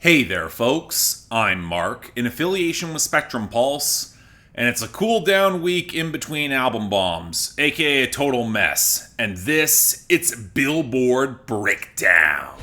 Hey there, folks. I'm Mark, in affiliation with Spectrum Pulse, and it's a cool down week in between album bombs, aka a total mess. And it's Billboard Breakdown.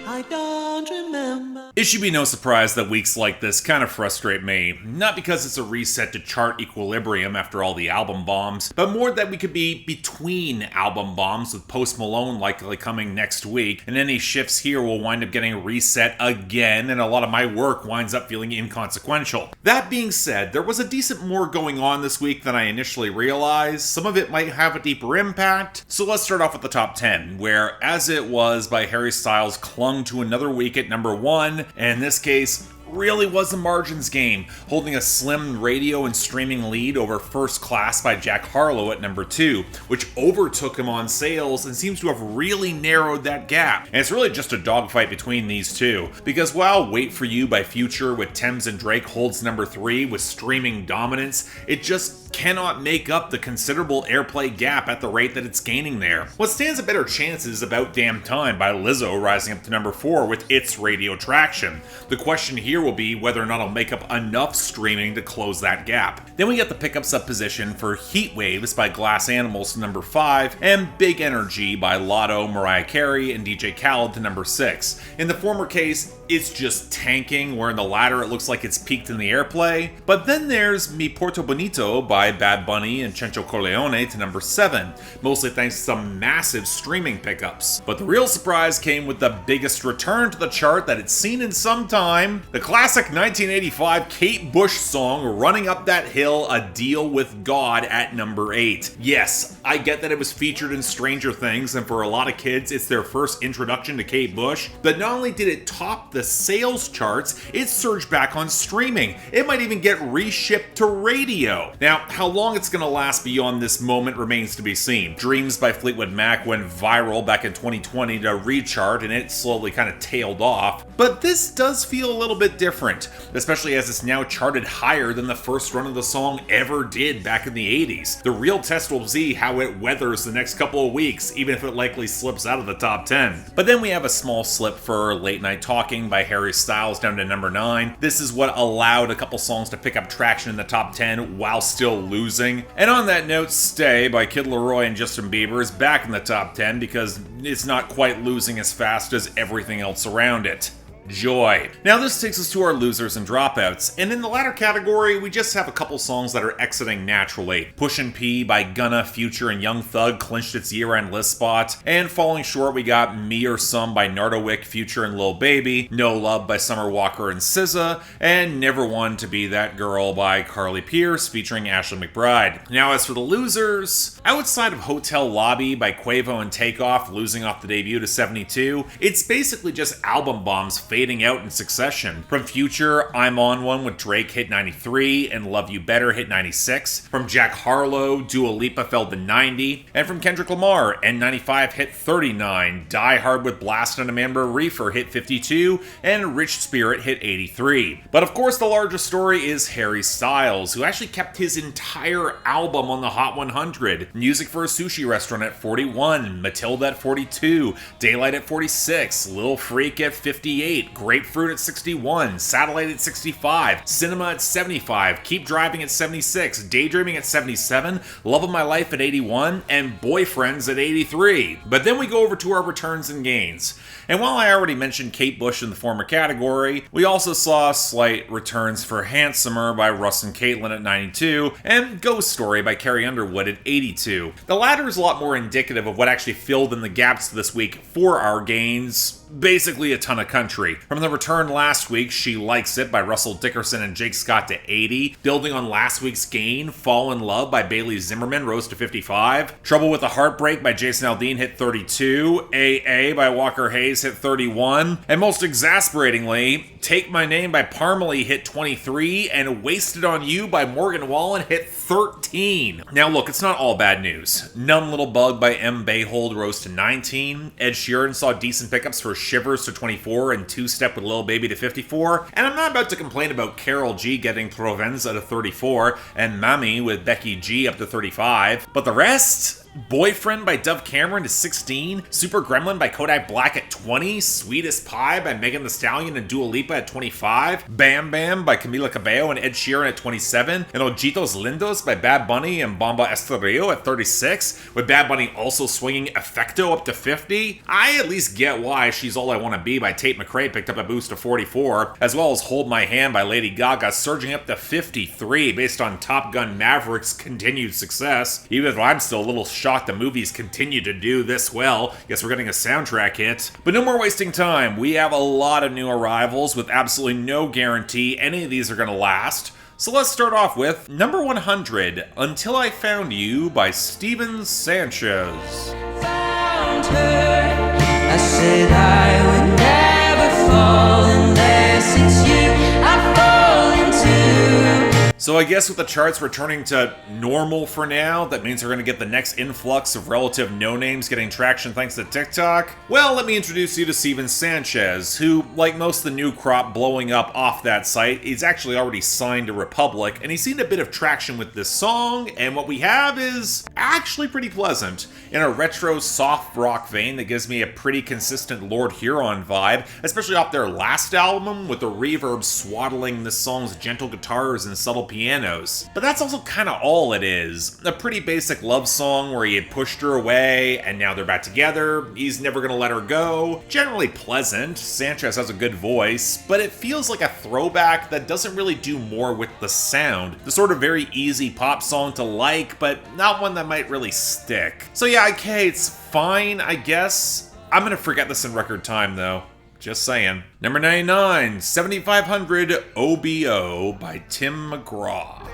I don't remember. It should be no surprise that weeks like this kind of frustrate me, not because it's a reset to chart equilibrium after all the album bombs, but more that we could be between album bombs with Post Malone likely coming next week, and any shifts here will wind up getting reset again, and a lot of my work winds up feeling inconsequential. That being said, there was a decent more going on this week than I initially realized. Some of it might have a deeper impact, so let's start off with the top 10, where As It Was by Harry Styles clung to another week at number 1, and in this case, really was a margins game, holding a slim radio and streaming lead over First Class by Jack Harlow at number 2, which overtook him on sales and seems to have really narrowed that gap. And it's really just a dogfight between these two, because while Wait For You by Future with Thames and Drake holds number 3 with streaming dominance, it just cannot make up the considerable airplay gap at the rate that it's gaining there. What stands a better chance is About Damn Time by Lizzo rising up to number 4 with its radio traction. The question here will be whether or not it'll make up enough streaming to close that gap. Then we get the pickups up position for Heat Waves by Glass Animals to number 5, and Big Energy by Lotto, Mariah Carey, and DJ Khaled to number 6. In the former case, it's just tanking, where in the latter it looks like it's peaked in the airplay. But then there's Mi Porto Bonito by Bad Bunny and Chencho Corleone to number 7, mostly thanks to some massive streaming pickups. But the real surprise came with the biggest return to the chart that it's seen in some time, the classic 1985 Kate Bush song Running Up That Hill, A Deal With God at number 8. Yes, I get that it was featured in Stranger Things, and for a lot of kids it's their first introduction to Kate Bush, but not only did it top the sales charts, it surged back on streaming. It might even get reshipped to radio. Now, how long it's gonna last beyond this moment remains to be seen. Dreams by Fleetwood Mac went viral back in 2020 to rechart, and it slowly kind of tailed off. But this does feel a little bit different, especially as it's now charted higher than the first run of the song ever did back in the 80s. The real test will see how it weathers the next couple of weeks, even if it likely slips out of the top 10. But then we have a small slip for Late Night Talking by Harry Styles down to number 9. This is what allowed a couple songs to pick up traction in the top 10 while still losing. And on that note, Stay by Kid Laroi and Justin Bieber is back in the top 10 because it's not quite losing as fast as everything else around it. Joy. Now this takes us to our losers and dropouts, and in the latter category, we just have a couple songs that are exiting naturally. Pushin' P by Gunna, Future, and Young Thug clinched its year-end list spot, and falling short we got Me or Some by Nardowick, Future, and Lil Baby, No Love by Summer Walker and SZA, and Never One to Be That Girl by Carly Pearce featuring Ashley McBryde. Now as for the losers, outside of Hotel Lobby by Quavo and Takeoff losing off the debut to 72, it's basically just album bombs fading out in succession. From Future, I'm On One with Drake hit 93 and Love You Better hit 96. From Jack Harlow, Dua Lipa fell to 90. And from Kendrick Lamar, N95 hit 39. Die Hard with Blast on a Amber Reefer hit 52. And Rich Spirit hit 83. But of course the larger story is Harry Styles, who actually kept his entire album on the Hot 100. Music for a Sushi Restaurant at 41. Matilda at 42. Daylight at 46. Lil Freak at 58. Grapefruit at 61, Satellite at 65, Cinema at 75, Keep Driving at 76, Daydreaming at 77, Love of My Life at 81, and Boyfriends at 83. But then we go over to our returns and gains. And while I already mentioned Kate Bush in the former category, we also saw slight returns for Handsomer by Russ and Caitlin at 92, and Ghost Story by Carrie Underwood at 82. The latter is a lot more indicative of what actually filled in the gaps this week for our gains. Basically a ton of country. From the return last week, She Likes It by Russell Dickerson and Jake Scott to 80. Building on last week's gain, Fall in Love by Bailey Zimmerman rose to 55. Trouble with a Heartbreak by Jason Aldean hit 32. AA by Walker Hayes hit 31. And most exasperatingly, Take My Name by Parmalee hit 23. And Wasted on You by Morgan Wallen hit 13. Now look, it's not all bad news. Numb Little Bug by M. Bayhold rose to 19. Ed Sheeran saw decent pickups for Shivers to 24 and Two Step with Lil Baby to 54. And I'm not about to complain about Carol G getting Provenza to 34 and Mami with Becky G up to 35. But the rest? Boyfriend by Dove Cameron is 16, Super Gremlin by Kodak Black at 20, Sweetest Pie by Megan Thee Stallion and Dua Lipa at 25, Bam Bam by Camila Cabello and Ed Sheeran at 27, and Ojitos Lindos by Bad Bunny and Bomba Estéreo at 36, with Bad Bunny also swinging Effecto up to 50. I at least get why She's All I Wanna Be by Tate McRae picked up a boost to 44, as well as Hold My Hand by Lady Gaga surging up to 53 based on Top Gun Maverick's continued success. Even if I'm still a little shocked the movies continue to do this well, guess we're getting a soundtrack hit. But no more wasting time, we have a lot of new arrivals with absolutely no guarantee any of these are gonna last. So let's start off with number 100, Until I Found You by Steven Sanchez. Found her. I said I would never fall unless it's you I fall into. So I guess with the charts returning to normal for now, that means we're going to get the next influx of relative no-names getting traction thanks to TikTok. Well, let me introduce you to Steven Sanchez, who, like most of the new crop blowing up off that site, is actually already signed to Republic, and he's seen a bit of traction with this song, and what we have is actually pretty pleasant. In a retro soft rock vein that gives me a pretty consistent Lord Huron vibe, especially off their last album, with the reverb swaddling this song's gentle guitars and subtle pianos. But that's also kind of all it is. A pretty basic love song where he had pushed her away, and now they're back together, he's never gonna let her go. Generally pleasant, Sanchez has a good voice, but it feels like a throwback that doesn't really do more with the sound. The sort of very easy pop song to like, but not one that might really stick. So yeah, okay, it's fine, I guess. I'm gonna forget this in record time though. Just saying. Number 99, 7500 OBO by Tim McGraw.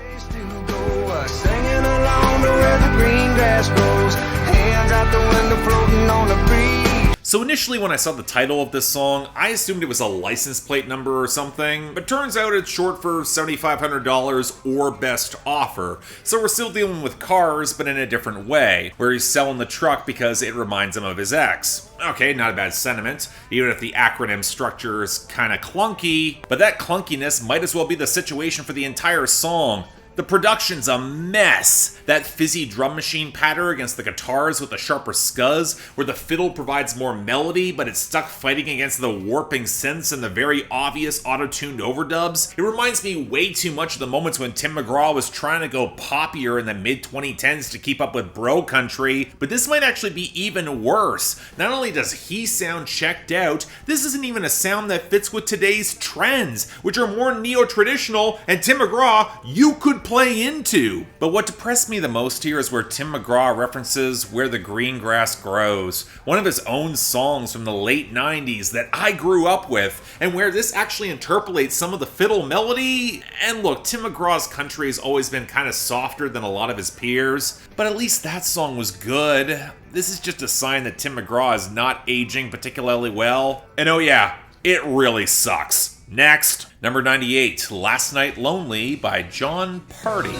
Singing along to where the green grass grows, hands out the window floating on the breeze. So initially when I saw the title of this song, I assumed it was a license plate number or something, but turns out it's short for $7,500 or best offer. So we're still dealing with cars, but in a different way, where he's selling the truck because it reminds him of his ex. Okay, not a bad sentiment, even if the acronym structure is kinda clunky, but that clunkiness might as well be the situation for the entire song. The production's a mess. That fizzy drum machine patter against the guitars with the sharper scuzz, where the fiddle provides more melody, but it's stuck fighting against the warping synths and the very obvious auto-tuned overdubs. It reminds me way too much of the moments when Tim McGraw was trying to go poppier in the mid-2010s to keep up with bro country, but this might actually be even worse. Not only does he sound checked out, this isn't even a sound that fits with today's trends, which are more neo-traditional, and Tim McGraw, you could play into. But what depressed me the most here is where Tim McGraw references Where the Green Grass Grows, one of his own songs from the late 90s that I grew up with, and where this actually interpolates some of the fiddle melody. And look, Tim McGraw's country has always been kind of softer than a lot of his peers, but at least that song was good. This is just a sign that Tim McGraw is not aging particularly well. And oh yeah, it really sucks. Next, number 98, Last Night Lonely by John Pardi.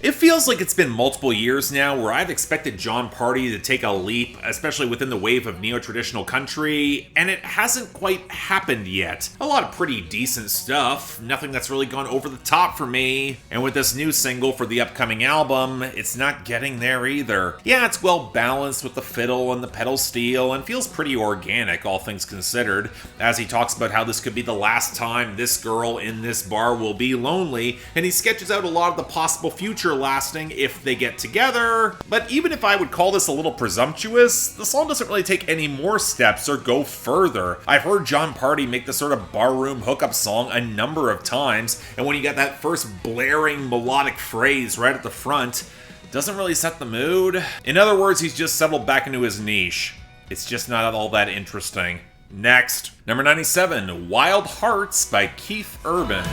It feels like it's been multiple years now where I've expected John Pardi to take a leap, especially within the wave of neo-traditional country, and it hasn't quite happened yet. A lot of pretty decent stuff, nothing that's really gone over the top for me, and with this new single for the upcoming album, it's not getting there either. Yeah, it's well balanced with the fiddle and the pedal steel, and feels pretty organic, all things considered, as he talks about how this could be the last time this girl in this bar will be lonely, and he sketches out a lot of the possible future lasting if they get together. But even if I would call this a little presumptuous, the song doesn't really take any more steps or go further. I've heard John Pardi make this sort of barroom hookup song a number of times, and when you get that first blaring melodic phrase right at the front, it doesn't really set the mood. In other words, he's just settled back into his niche. It's just not all that interesting. Next, number 97, Wild Hearts by Keith Urban.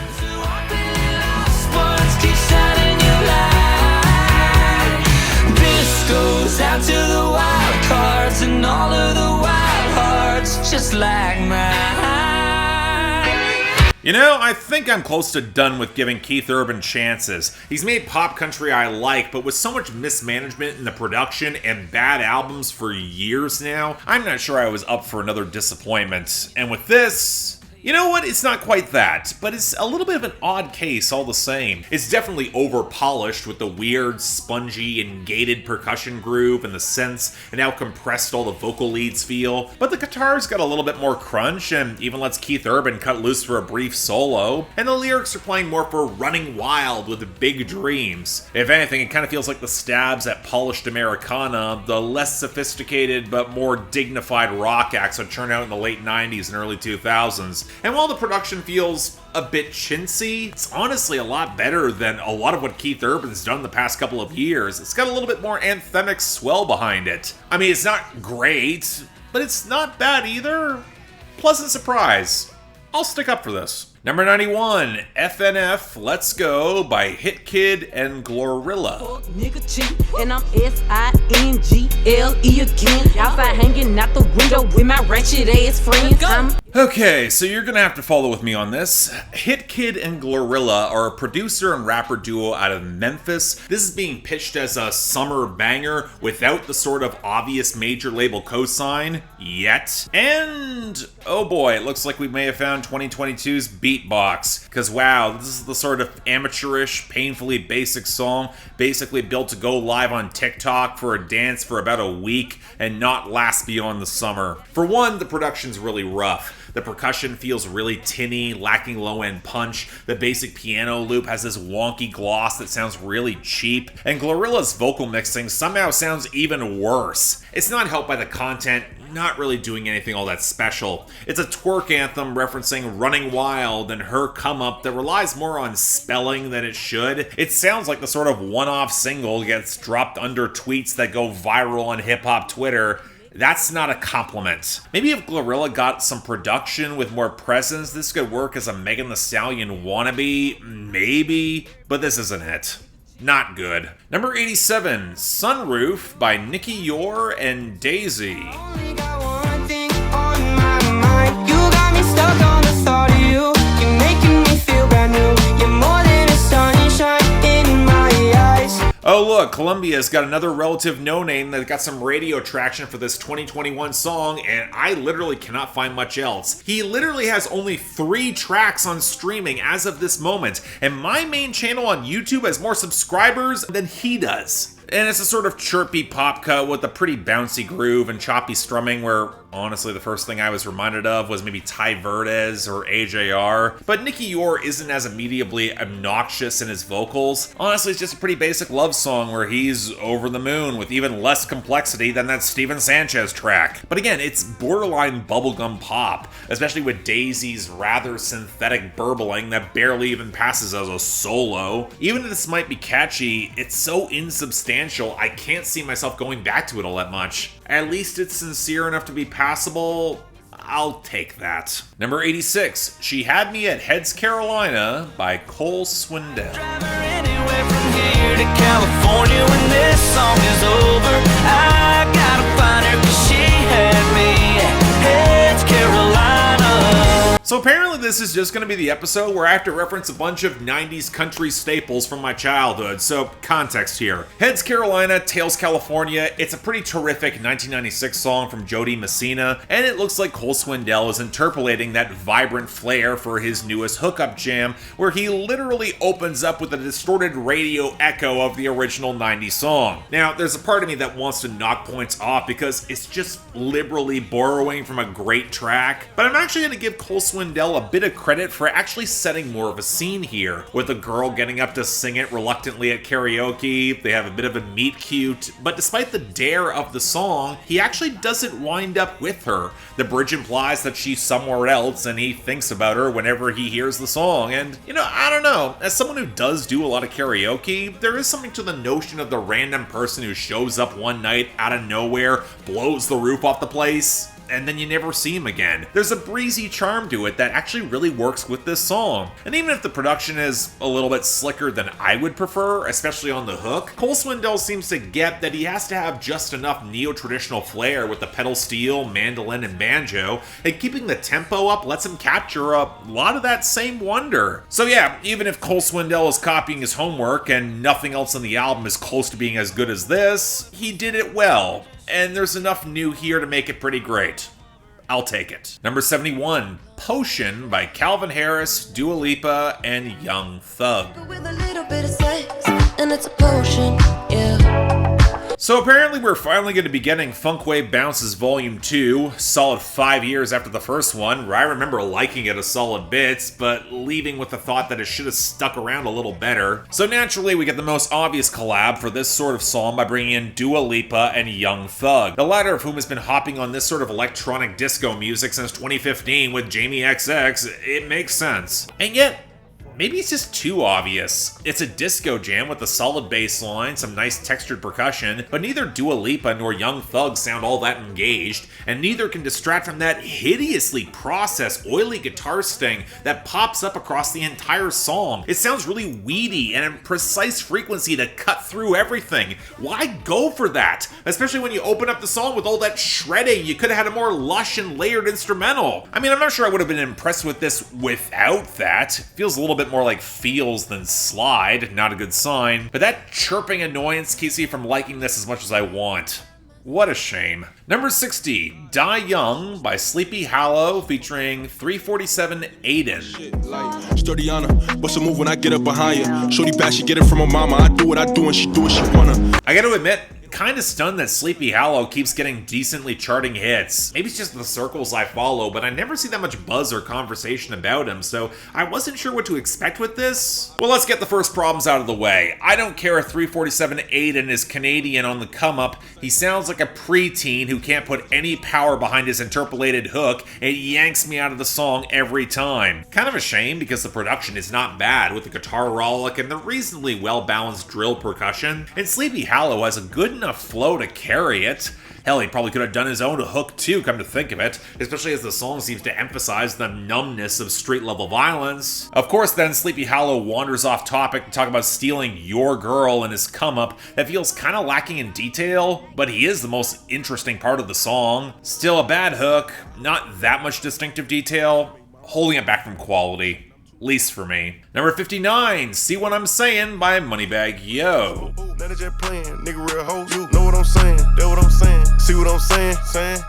Goes out to the wild cards and all of the wild hearts just like mine. You know, I think I'm close to done with giving Keith Urban chances. He's made pop country I like, but with so much mismanagement in the production and bad albums for years now, I'm not sure I was up for another disappointment. And with this, You know what? It's not quite that, but it's a little bit of an odd case all the same. It's definitely over-polished with the weird, spongy, and gated percussion groove and the synths and how compressed all the vocal leads feel, but the guitar's got a little bit more crunch and even lets Keith Urban cut loose for a brief solo, and the lyrics are playing more for running wild with big dreams. If anything, it kind of feels like the stabs at polished Americana, the less sophisticated but more dignified rock acts that turned out in the late 90s and early 2000s. And while the production feels a bit chintzy, it's honestly a lot better than a lot of what Keith Urban's done the past couple of years. It's got a little bit more anthemic swell behind it. I mean, it's not great, but it's not bad either. Pleasant surprise. I'll stick up for this. Number 91, FNF Let's Go by Hitkidd and Glorilla. Nigga cheat, and I'm S-I-N-G-L-E again. Outside hanging out the window with my ratchet ass friends. Okay, so you're gonna have to follow with me on this. Hitkidd and Glorilla are a producer and rapper duo out of Memphis. This is being pitched as a summer banger without the sort of obvious major label cosign yet. And oh boy, it looks like we may have found 2022's beatbox. Because wow, this is the sort of amateurish, painfully basic song, basically built to go live on TikTok for a dance for about a week and not last beyond the summer. For one, the production's really rough. The percussion feels really tinny, lacking low-end punch. The basic piano loop has this wonky gloss that sounds really cheap. And Glorilla's vocal mixing somehow sounds even worse. It's not helped by the content, not really doing anything all that special. It's a twerk anthem referencing Running Wild and her come-up that relies more on spelling than it should. It sounds like the sort of one-off single gets dropped under tweets that go viral on hip-hop Twitter. That's not a compliment. Maybe if Glorilla got some production with more presence, this could work as a Megan Thee Stallion wannabe, maybe, but this isn't it. Not good. Number 87, Sunroof by Nicky Youre and dazy. Only got one thing on my mind. You got me stuck on the thought of you. You're making me feel brand new. You're more than a sunshine in my eyes. Oh look, Columbia's got another relative no-name that got some radio traction for this 2021 song, and I literally cannot find much else. He literally has only 3 tracks on streaming as of this moment, and my main channel on YouTube has more subscribers than he does. And it's a sort of chirpy pop cut with a pretty bouncy groove and choppy strumming where, honestly, the first thing I was reminded of was maybe Ty Verdes or AJR. But Nicky Youre isn't as immediately obnoxious in his vocals. Honestly, it's just a pretty basic love song where he's over the moon with even less complexity than that Steven Sanchez track. But again, it's borderline bubblegum pop, especially with Daisy's rather synthetic burbling that barely even passes as a solo. Even if this might be catchy, it's so insubstantial I can't see myself going back to it all that much. At least it's sincere enough to be passable. I'll take that. Number 86, She Had Me at Heads Carolina by Cole Swindell. Drive her anywhere from here to California when this song is over. I gotta find her 'cause she had me at Heads Carolina. So apparently this is just going to be the episode where I have to reference a bunch of 90s country staples from my childhood, so context here. Heads Carolina, Tails California, it's a pretty terrific 1996 song from Jody Messina, and it looks like Cole Swindell is interpolating that vibrant flair for his newest hookup jam, where he literally opens up with a distorted radio echo of the original 90s song. Now, there's a part of me that wants to knock points off because it's just liberally borrowing from a great track, but I'm actually going to give Cole Swindell a bit of credit for actually setting more of a scene here, with a girl getting up to sing it reluctantly at karaoke. They have a bit of a meet cute, but despite the dare of the song, he actually doesn't wind up with her. The bridge implies that she's somewhere else and he thinks about her whenever he hears the song, and I don't know, as someone who does do a lot of karaoke, there is something to the notion of the random person who shows up one night out of nowhere, blows the roof off the place, and then you never see him again. There's a breezy charm to it that actually really works with this song. And even if the production is a little bit slicker than I would prefer, especially on the hook, Cole Swindell seems to get that he has to have just enough neo-traditional flair with the pedal steel, mandolin, and banjo, and keeping the tempo up lets him capture a lot of that same wonder. So yeah, even if Cole Swindell is copying his homework and nothing else on the album is close to being as good as this, he did it well. And there's enough new here to make it pretty great. I'll take it. Number 71, Potion by Calvin Harris, Dua Lipa, and Young Thug. With a little bit of sex, and it's a potion, yeah. So apparently we're finally going to be getting Funkwave Bounces Volume 2, solid 5 years after the first one, where I remember liking it a solid bit, but leaving with the thought that it should have stuck around a little better. So naturally we get the most obvious collab for this sort of song by bringing in Dua Lipa and Young Thug, the latter of whom has been hopping on this sort of electronic disco music since 2015 with Jamie XX. It makes sense. And yet, maybe it's just too obvious. It's a disco jam with a solid bass line, some nice textured percussion, but neither Dua Lipa nor Young Thug sound all that engaged, and neither can distract from that hideously processed, oily guitar sting that pops up across the entire song. It sounds really weedy and in precise frequency to cut through everything. Why go for that? Especially when you open up the song with all that shredding. You could have had a more lush and layered instrumental. I mean, I'm not sure I would have been impressed with this without that. It feels a little bit more like feels than slide, not a good sign. But that chirping annoyance keeps me from liking this as much as I want. What a shame. Number 60, Die Young by Sleepy Hallow featuring 347 Aiden. Sturdiana, what's a move when I get up behind you? Shorty back, she get it from her mama. I do what I do and she do what she wanna. I gotta admit, kind of stunned that Sleepy Hallow keeps getting decently charting hits. Maybe it's just the circles I follow, but I never see that much buzz or conversation about him, so I wasn't sure what to expect with this. Well, let's get the first problems out of the way. I don't care if 347 Aiden is Canadian on the come up. He sounds like a preteen who can't put any power behind his interpolated hook. It yanks me out of the song every time. Kind of a shame because the production is not bad with the guitar rollick and the reasonably well-balanced drill percussion, and Sleepy Hallow has a good enough flow to carry it. Hell, he probably could have done his own hook too, come to think of it, especially as the song seems to emphasize the numbness of street-level violence. Of course, then Sleepy Hallow wanders off topic to talk about stealing your girl in his come-up that feels kind of lacking in detail, but he is the most interesting part of the song. Still a bad hook, not that much distinctive detail, holding it back from quality. Least for me. Number 59, See What I'm Sayin by Moneybagg Yo. Now they just playing, nigga real hoes. You know what I'm saying, that what I'm saying. See what I'm saying,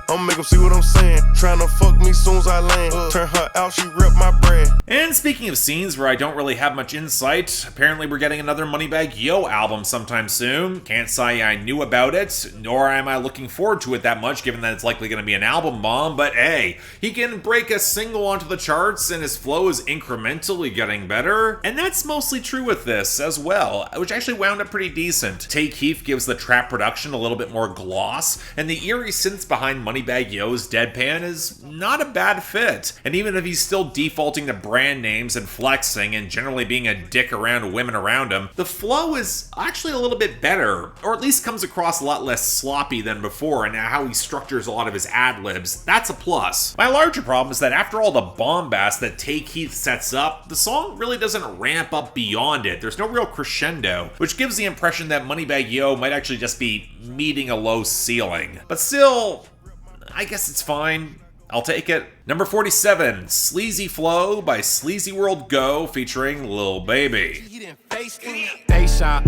I'ma make them see what I'm saying. Tryna fuck me soon as I land. Turn her out, she rip my bread. And speaking of scenes where I don't really have much insight, apparently we're getting another Moneybagg Yo album sometime soon. Can't say I knew about it, nor am I looking forward to it that much given that it's likely going to be an album bomb, but hey, he can break a single onto the charts and his flow is incrementally getting better. And that's mostly true with this as well, which actually wound up pretty decent. Tay Keith gives the trap production a little bit more gloss, and the eerie synths behind Moneybagg Yo's deadpan is not a bad fit. And even if he's still defaulting to brand names and flexing and generally being a dick around women around him, the flow is actually a little bit better, or at least comes across a lot less sloppy than before, and how he structures a lot of his ad-libs. That's a plus. My larger problem is that after all the bombast that Tay Keith sets up, the song really doesn't ramp up beyond it. There's no real crescendo, which gives the impression that Moneybagg Yo might actually just be meeting a low ceiling. But still, I guess it's fine. I'll take it. Number 47, Sleazy Flow by SleazyWorld Go featuring Lil Baby. They shot,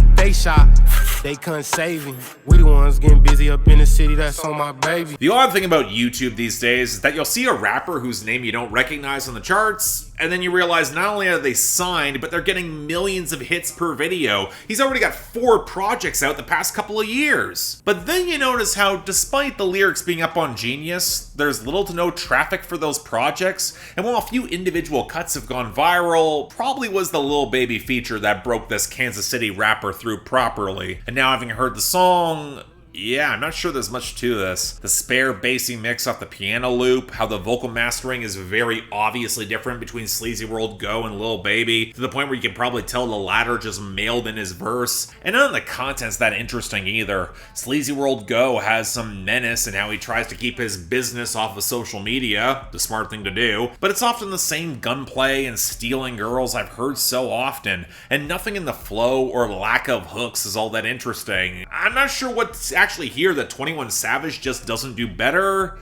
they couldn't save him. We the ones getting busy up in the city, that's on my baby. The odd thing about YouTube these days is that you'll see a rapper whose name you don't recognize on the charts, and then you realize not only are they signed, but they're getting millions of hits per video. He's already got 4 projects out the past couple of years. But then you notice how, despite the lyrics being up on Genius, there's little to no traffic for those projects, and while a few individual cuts have gone viral, probably was the Lil Baby feature that broke this Kansas City rapper through properly. And now having heard the song, yeah, I'm not sure there's much to this. The spare bassy mix off the piano loop, how the vocal mastering is very obviously different between SleazyWorld Go and Lil Baby, to the point where you can probably tell the latter just mailed in his verse. And none of the content's that interesting either. SleazyWorld Go has some menace in how he tries to keep his business off of social media, the smart thing to do, but it's often the same gunplay and stealing girls I've heard so often, and nothing in the flow or lack of hooks is all that interesting. I'm not sure what's actually here that 21 Savage just doesn't do better.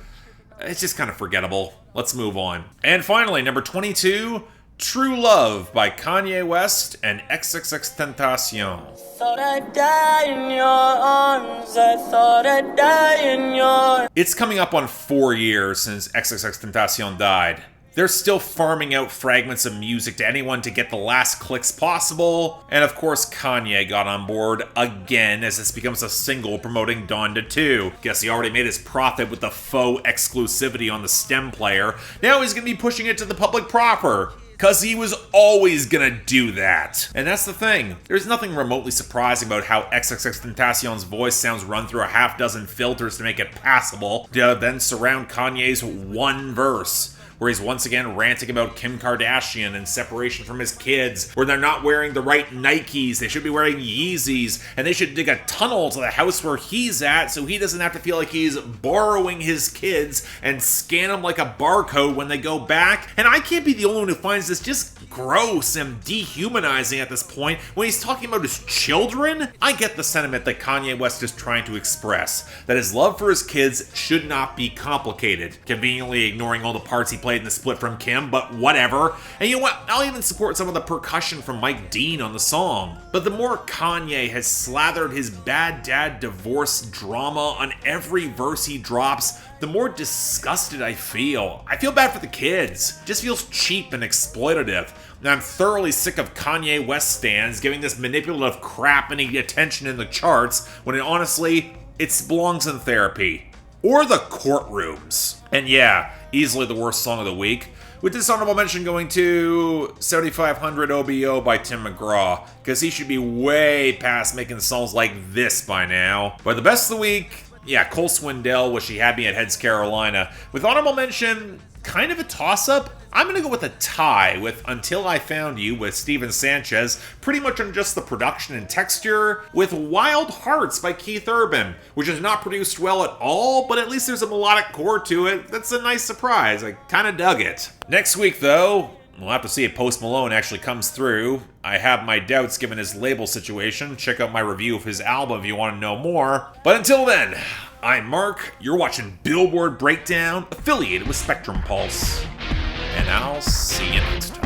It's just kind of forgettable. Let's move on. And finally, number 22, True Love by Kanye West and Xxxtentacion. Thought I'd die in your arms, I thought I die in your. It's coming up on 4 years since Xxxtentacion died. They're still farming out fragments of music to anyone to get the last clicks possible, and of course Kanye got on board again as this becomes a single promoting Donda 2. Guess he already made his profit with the faux exclusivity on the stem player. Now he's gonna be pushing it to the public proper. Cause he was always gonna do that. And that's the thing. There's nothing remotely surprising about how Xxxtentacion's voice sounds run through a half dozen filters to make it passable, to then surround Kanye's one verse, where he's once again ranting about Kim Kardashian and separation from his kids, where they're not wearing the right Nikes, they should be wearing Yeezys, and they should dig a tunnel to the house where he's at so he doesn't have to feel like he's borrowing his kids and scan them like a barcode when they go back. And I can't be the only one who finds this just gross and dehumanizing at this point when he's talking about his children. I get the sentiment that Kanye West is trying to express, that his love for his kids should not be complicated, conveniently ignoring all the parts he played in the split from Kim, but whatever. And you know what? I'll even support some of the percussion from Mike Dean on the song. But the more Kanye has slathered his bad dad divorce drama on every verse he drops, the more disgusted I feel. I feel bad for the kids. It just feels cheap and exploitative. And I'm thoroughly sick of Kanye West stans giving this manipulative crap any attention in the charts when it belongs in therapy. Or the courtrooms. And yeah, easily the worst song of the week, with this honorable mention going to 7500 OBO by Tim McGraw, because he should be way past making songs like this by now. But the best of the week, yeah, Cole Swindell with She Had Me at Heads Carolina. With honorable mention, kind of a toss-up, I'm gonna go with a tie with Until I Found You with Steven Sanchez, pretty much on just the production and texture, with Wild Hearts by Keith Urban, which is not produced well at all, but at least there's a melodic core to it. That's a nice surprise. I kinda dug it. Next week though, we'll have to see if Post Malone actually comes through. I have my doubts given his label situation. Check out my review of his album if you want to know more. But until then, I'm Mark, you're watching Billboard Breakdown, affiliated with Spectrum Pulse. And I'll see you next time.